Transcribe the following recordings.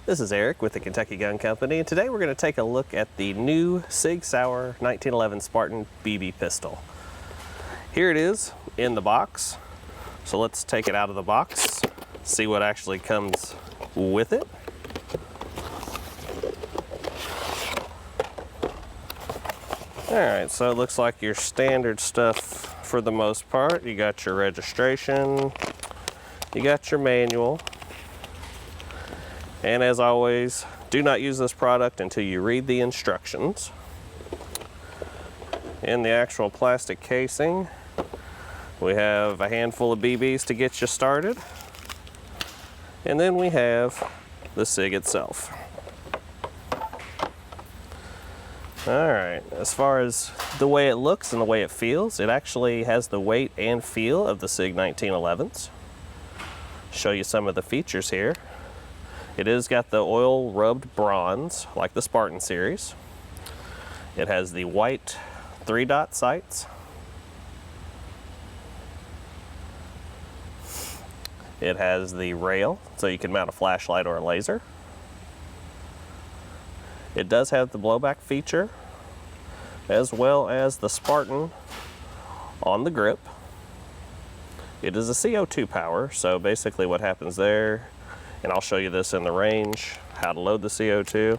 This is Eric with the Kentucky Gun Company, and today we're going to take a look at the new Sig Sauer 1911 Spartan BB pistol. Here it is in the box, so let's take it out of the box, see what actually comes with it. Alright, so it looks like your standard stuff for the most part. You got your registration, you got your manual. And as always, do not use this product until you read the instructions. In the actual plastic casing, we have a handful of BBs to get you started. And then we have the SIG itself. Alright, as far as the way it looks and the way it feels, it actually has the weight and feel of the SIG 1911s. Show you some of the features here. It has got the oil rubbed bronze, like the Spartan series. It has the white 3-dot sights. It has the rail, so you can mount a flashlight or a laser. It does have the blowback feature, as well as the Spartan on the grip. It is a CO2 power, so basically what happens there, and I'll show you this in the range, how to load the CO2.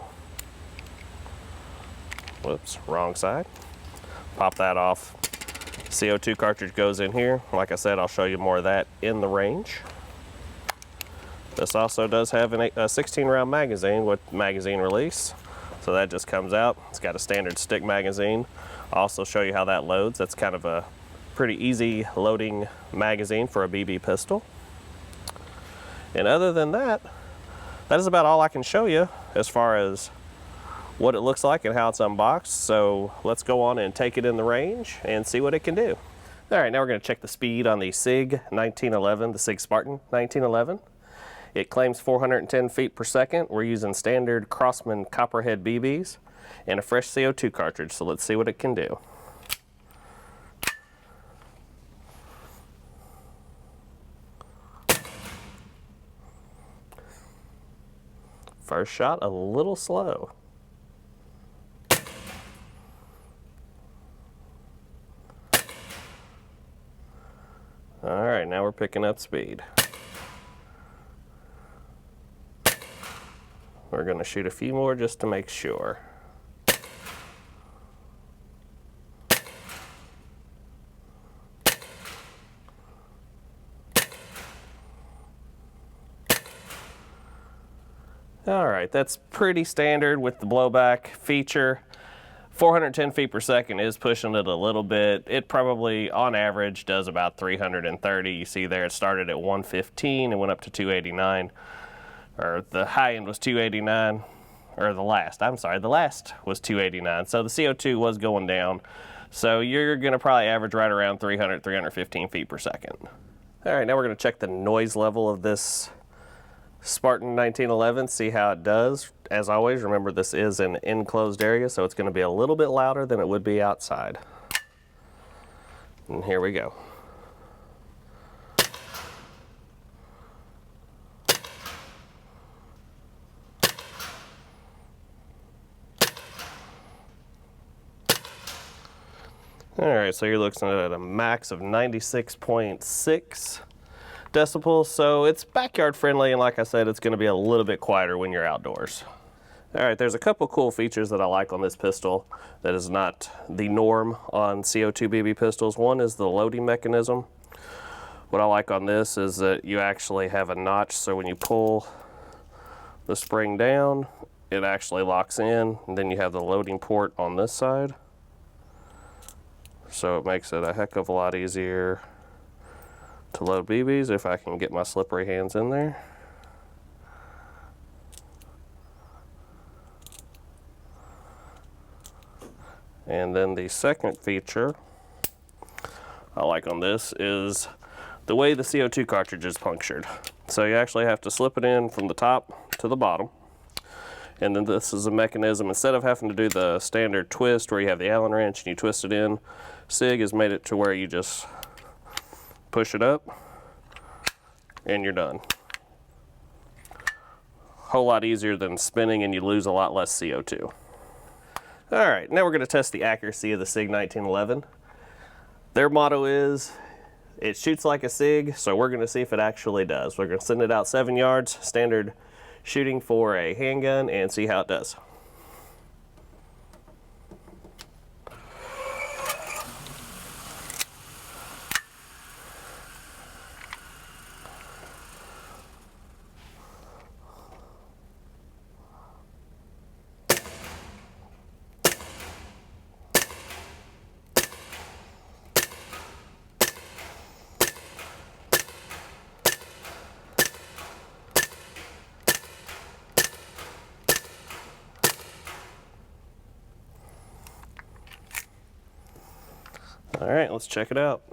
Whoops, wrong side. Pop that off. CO2 cartridge goes in here. Like I said, I'll show you more of that in the range. This also does have a 16-round magazine with magazine release. So that just comes out. It's got a standard stick magazine. I'll also show you how that loads. That's kind of a pretty easy loading magazine for a BB pistol. And other than that, that is about all I can show you as far as what it looks like and how it's unboxed. So let's go on and take it in the range and see what it can do. All right, now we're going to check the speed on the SIG 1911, the SIG Spartan 1911. It claims 410 feet per second. We're using standard Crossman Copperhead BBs and a fresh CO2 cartridge. So let's see what it can do. First shot, a little slow. All right, now we're picking up speed. We're going to shoot a few more just to make sure. All right, that's pretty standard with the blowback feature. 410 feet per second is pushing it a little bit. It probably, on average, does about 330. You see there, it started at 115 and went up to 289. Or the high end was 289. Or the last was 289. So the CO2 was going down. So you're going to probably average right around 300, 315 feet per second. All right, now we're going to check the noise level of this Spartan 1911, see how it does. As always, remember this is an enclosed area, so it's going to be a little bit louder than it would be outside. And here we go. All right, so you're looking at a max of 96.6. decibels, so it's backyard friendly, and like I said, it's going to be a little bit quieter when you're outdoors. All right, there's a couple cool features that I like on this pistol that is not the norm on CO2 BB pistols. One is the loading mechanism. What I like on this is that you actually have a notch, so when you pull the spring down, it actually locks in, and then you have the loading port on this side. So it makes it a heck of a lot easier to load BBs if I can get my slippery hands in there. And then the second feature I like on this is the way the CO2 cartridge is punctured. So you actually have to slip it in from the top to the bottom. And then this is a mechanism, instead of having to do the standard twist where you have the Allen wrench and you twist it in, SIG has made it to where you just push it up and you're done. whole lot easier than spinning, and you lose a lot less CO2. All right, now we're going to test the accuracy of the Sig 1911. Their motto is, it shoots like a Sig, so we're going to see if it actually does. We're going to send it out 7 yards, standard shooting for a handgun, and see how it does. All right, let's check it out.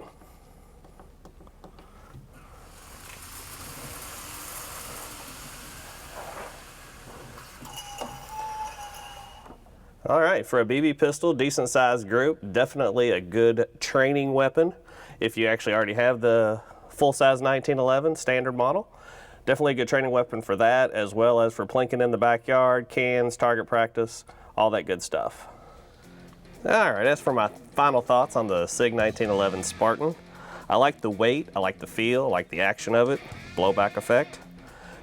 All right, for a BB pistol, decent sized group, definitely a good training weapon. If you actually already have the full size 1911 standard model, definitely a good training weapon for that, as well as for plinking in the backyard, cans, target practice, all that good stuff. All right, as for my final thoughts on the Sig 1911 Spartan, I like the weight, I like the feel, I like the action of it, blowback effect.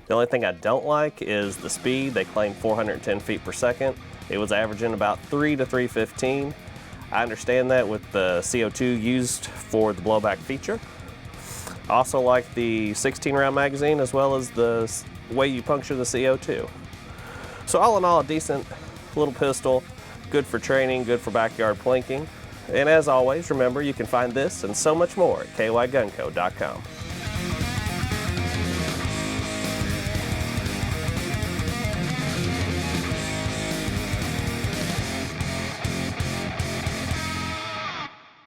The only thing I don't like is the speed. They claim 410 feet per second. It was averaging about 3 to 315. I understand that with the CO2 used for the blowback feature. I also like the 16 round magazine, as well as the way you puncture the CO2. So all in all, a decent little pistol. Good for training, good for backyard plinking. And as always, remember, you can find this and so much more at kygunco.com.